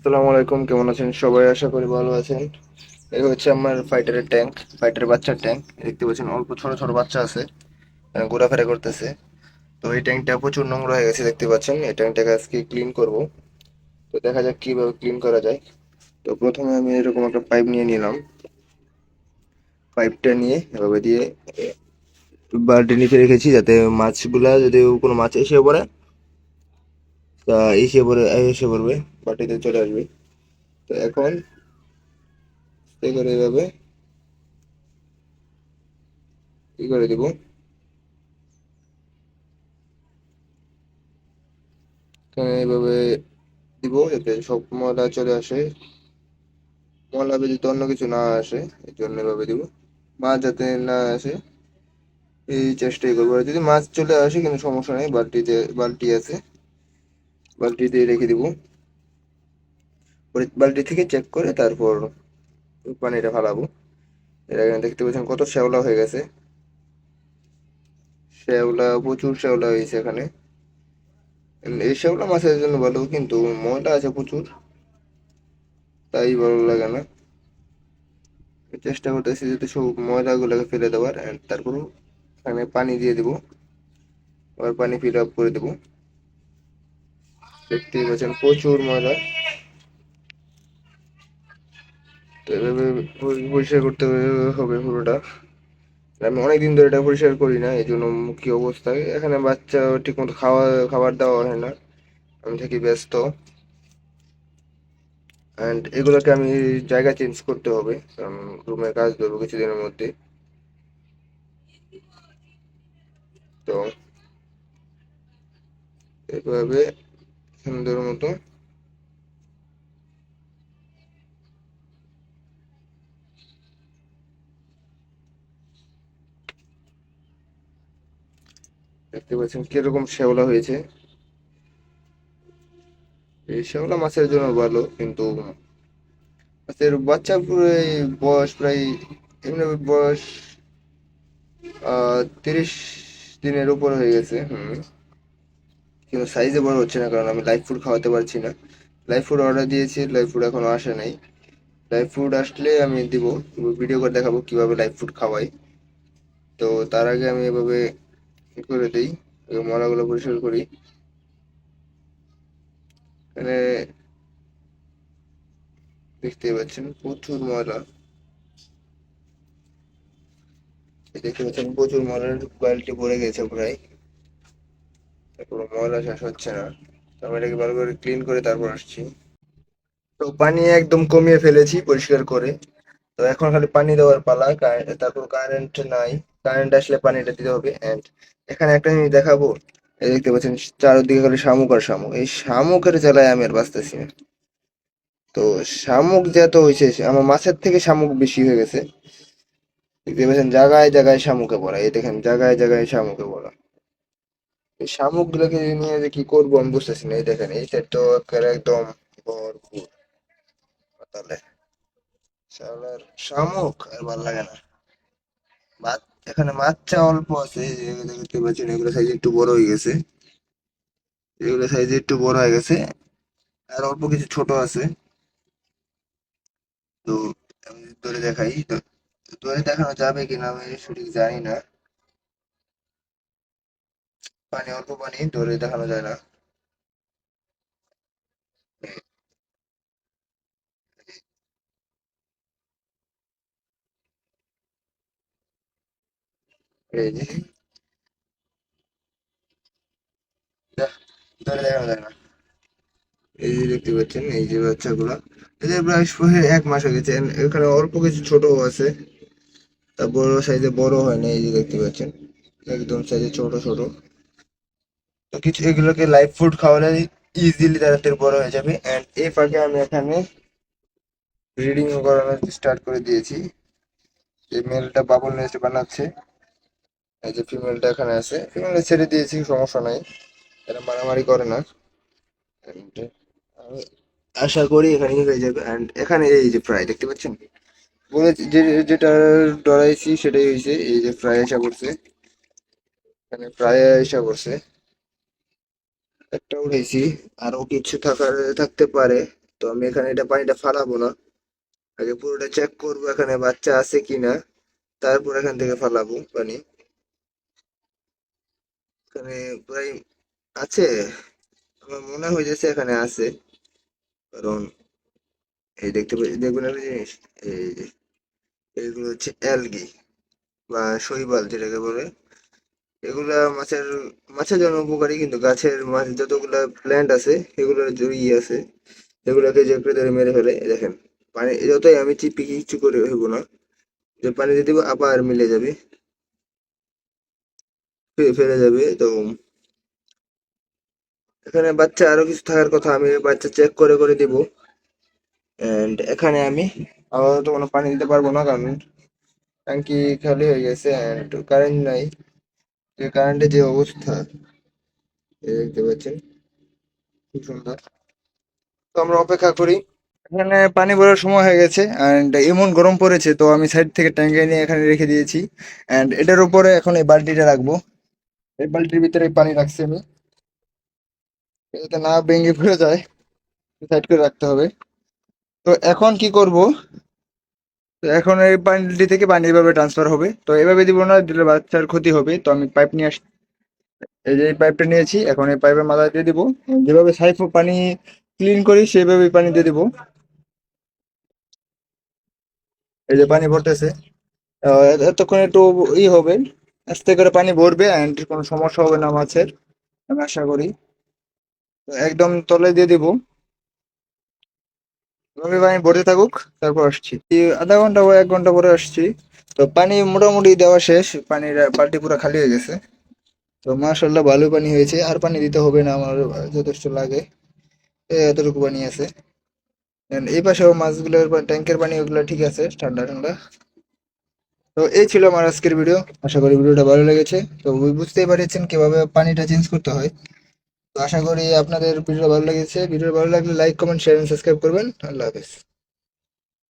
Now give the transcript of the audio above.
আসসালামু আলাইকুম, কেমন আছেন সবাই? আশা করি ভালো আছেন। এই হচ্ছে আমার ফাইটারের ট্যাঙ্ক, ফাইটারের বাচ্চার ট্যাঙ্ক। দেখতে পাচ্ছেন অল্প ছোট ছোট বাচ্চা আছে, ঘোরাফেরা করতেছে। তো এই ট্যাঙ্কটা প্রচুর নোংরা হয়ে গেছে, দেখতে পাচ্ছেন। এই ট্যাঙ্কটাকে আজকে ক্লিন করব। তো দেখা যাক কিভাবে ক্লিন করা যায়। তো প্রথমে আমি এরকম একটা পাইপ নিয়ে নিলাম। পাইপটা নিয়ে এভাবে দিয়ে বালতির নিচে রেখেছি, যাতে মাছগুলা, যদি কোনো মাছ এসে পড়ে তা এসে পড়বে, বাটিতে চলে আসবে। তো এখন এই করে এভাবে কি করে দিব, এখানে এইভাবে দিব যাতে সব ময়লা চলে আসে, ময়লা ব্যতীত অন্য কিছু না আসে। এই জন্য এভাবে দিব, মাছ যাতে না আসে এই চেষ্টাই করবো। আর যদি মাছ চলে আসে কিন্তু সমস্যা নেই, বালতি আছে, বালতিতে রেখে দিব। পরে বালতি থেকে চেক করে তারপর পানিটা ফালাবো। এর আগে দেখতে পাচ্ছেন কত শ্যাওলা হয়ে গেছে, শ্যাওলা, প্রচুর শ্যাওলা হয়েছে এখানে। এই শ্যাওলা মাছের জন্য ভালো, কিন্তু ময়লা আছে প্রচুর, তাই ভালো লাগে না। চেষ্টা করতেছি যাতে সব ময়লাগুলোকে ফেলে দেওয়ার, and তারপর এখানে পানি দিয়ে দিব, আবার পানি ফিল আপ করে দেবো। দেখতেই পাচ্ছেন প্রচুর ময়লা। তো এভাবে পরিষ্কার করতে হবে পুরোটা। আমি অনেকদিন ধরে এটা পরিষ্কার করি না, এই জন্য কি অবস্থা। এখানে বাচ্চা ঠিক মতো খাবার দেওয়া হয় না, আমি থাকি ব্যস্ত। অ্যান্ড এগুলোকে আমি জায়গা চেঞ্জ করতে হবে, কারণ রুমে কাজ ধরবো কিছুদিনের মধ্যে। তো এভাবে সুন্দর মতো দেখতে পাচ্ছেন কিরকম শ্যাওলা হয়েছে। এই শ্যাওলা মাছের জন্য ভালো, কিন্তু মাছের বাচ্চা বয়স প্রায়, এমনি বয়স 30 দিনের উপর হয়ে গেছে। কিন্তু সাইজে বড় হচ্ছে না, কারণ আমি লাইভ ফুড খাওয়াতে পারছি না। লাইভ ফুড অর্ডার দিয়েছি, লাইভ ফুড এখনো আসে নাই। লাইভ ফুড আসলে আমি দিব, ভিডিও করে দেখাবো কিভাবে লাইভ ফুড খাওয়াই। তো তার আগে আমি এভাবে ই করে দিই, আগে ময়লাগুলো পরিষ্কার করি। এখানে দেখতেই পাচ্ছেন প্রচুর ময়লা, এই দেখতে পাচ্ছেন প্রচুর ময়লার বালতি পড়ে গেছে প্রায়, তারপর ময়লা শেষ হচ্ছে না। তো আমি এটাকে ভালো করে ক্লিন করে তারপর আসছি। তো পানি একদম কমিয়ে ফেলেছি পরিষ্কার করে। তো এখন খালি পানি দেওয়ার পালা, তারপর কারেন্ট নাই, কারেন্ট আসলে পানিটা দিতে হবে। এন্ড এখানে একটা জিনিস দেখাবো, এই দেখতে পাচ্ছেন চারদিকে খালি শামুক আর শামুক, এই শামুকের জ্বালায় আমি আর বাঁচতেছি না। তো শামুক যে এত হয়েছে, আমার মাছের থেকে শামুক বেশি হয়ে গেছে। দেখতে পাচ্ছেন জায়গায় জায়গায় শামুকে ভরা, এই দেখেন জায়গায় জায়গায় শামুকে ভরা। এই শামুক গুলোকে নিয়ে যে কি করবো আমি বুঝতেছি না। এই দেখেন এই সাইড তো একেবারে একদম ভরপুর, তাহলে শালার শামুক আর ভাল লাগে না। মাছ, এখানে মাছটা অল্প আছে, এই যে এগুলো দেখতে পাচ্ছেন, এগুলো সাইজ একটু বড় হয়ে গেছে, এগুলো সাইজ একটু বড় হয়ে গেছে। আর অল্প কিছু ছোট আছে। তো আমি যদি ধরে দেখাই, তো ধরে দেখানো যাবে কিনা আমি সঠিক জানি না। পানি অল্প, পানি ধরে দেখানো যায় না। এই যে ধরে দেখানো যায় না। এই যে দেখতে পাচ্ছেন এই যে বাচ্চাগুলা, এই যে প্রায় 1 মাস হয়ে গেছে। এখানে অল্প কিছু ছোট আছে, তা বড় সাইজে বড় হয় না, এই যে দেখতে পাচ্ছেন একদম সাইজে ছোট ছোট। তো কিছু এগুলোকে লাইভ ফুড খাওয়ালে ইজিলি তাড়াতাড়ি বড় হয়ে যাবে। এন্ড এই ফাঁকে আমি এখানে ব্রিডিং করানো স্টার্ট করে দিয়েছি। এই মেলটা বাবল নেস্ট বানাচ্ছে, এই যে ফিমেলটা এখানে আছে, ফিমেলটা ছেড়ে দিয়েছি, সমস্যা নাই, এরা মারামারি করে না। And আমি আশা করি এখানে হয়ে যাবে। অ্যান্ড এখানে এই যে ফ্রাই দেখতে পাচ্ছেন, বলে যেটা ডরাইছি সেটাই হয়েছে, এই যে ফ্রাই আসা করছে, এখানে ফ্রাই আসা করছে, একটা উঠেছি, আরো কিছু থাকতে পারে। তো আমি এখানে এটা পানিটা ফালাবো না, আগে পুরোটা চেক করবো এখানে বাচ্চা আছে কিনা, তারপর এখান থেকে ফালাবো পানি। এখানে প্রায় আছে, আমার মনে হইতেছে এখানে আছে, কারণ এই দেখবেন একটা জিনিস, এই যে এইগুলো হচ্ছে অ্যালগি বা শৈবাল যেটাকে বলে। এগুলা মাছের জন্য উপকারী, কিন্তু গাছের মাছ যতগুলা প্ল্যান্ট আছে এগুলোর জড়িয়ে আছে, এগুলোকে যে করে ধরে মেরে ফেলে। এই দেখেন পানি যতই আমি চিপি কিছু করে হইব না, যে পানি দিয়ে দিব আবার মিলে যাবে, ফেলে যাবে। তো এখানে বাচ্চা আরো কিছু থাকার কথা, আমি বাচ্চা চেক করে করে দিব। এন্ড এখানে আমি আপাতত কোনো পানি দিতে পারবো না, কারণ ট্যাঙ্কি খালি হয়ে গেছে এন্ড কারেন্ট নাই। যে কারেন্টের যে অবস্থা, এই দেখতে পাচ্ছেন, খুব সুন্দর। তো আমরা অপেক্ষা করি। এখানে পানি ভরার সময় হয়ে গেছে এন্ড এমন গরম পড়েছে, তো আমি সাইড থেকে ট্যাঙ্কে নিয়ে এখানে রেখে দিয়েছি। এন্ড এটার উপরে এখন এই বালতিটা রাখবো, এই বালতির ভিতরে পানি রাখছি আমি, যাতে না ভেঙে পড়ে যায়, সাইড করে রাখতে হবে। তো এখন কি করব, তো এখন এই বালতি থেকে পানি এভাবে ট্রান্সফার হবে, তো এভাবে দিব না, দিলে বাচ্চার ক্ষতি হবে। তো আমি পাইপ নিয়ে আসছি, এই যে এই পাইপটা নিয়েছি, এখন এই পাইপের মাথায় দিয়ে দিব। যেভাবে সাইফ পানি ক্লিন করি সেভাবে পানি দিয়ে দিব। এই যে পানি ভরতেছে, এতক্ষণ একটু হবে, আস্তে করে পানি ভরবে এন্ড কোনো সমস্যা হবে না মাছের, আমি আশা করি। তো একদম তলে দিয়ে দিব, এভাবে পানি ভরতে থাকুক, তারপর আসছি। এই আধা ঘন্টা বা 1 ঘন্টা পরে আসছি। তো পানি মোটামুটি দেওয়া শেষ, পানির বালতি পুরো খালি হয়ে গেছে। তো মাশাল্লাহ ভালো পানি হয়েছে, আর পানি দিতে হবে না আমার, যথেষ্ট লাগে, এতটুকু পানি আছে। And এই পাশেও মাছগুলোর ট্যাঙ্কের পানি ওগুলো ঠিক আছে, ঠান্ডা ঠান্ডা। তো এই ছিল আমার আজকের ভিডিও, আশা করি ভিডিওটা ভালো লেগেছে। তো বুঝতেই পারছেন কিভাবে পানিটা চেঞ্জ করতে হয়। তো আশা করি আপনাদের ভিডিও ভালো লেগেছে, ভিডিও ভালো লাগলে like comment share and subscribe করবেন। আল্লাহ হাফেজ।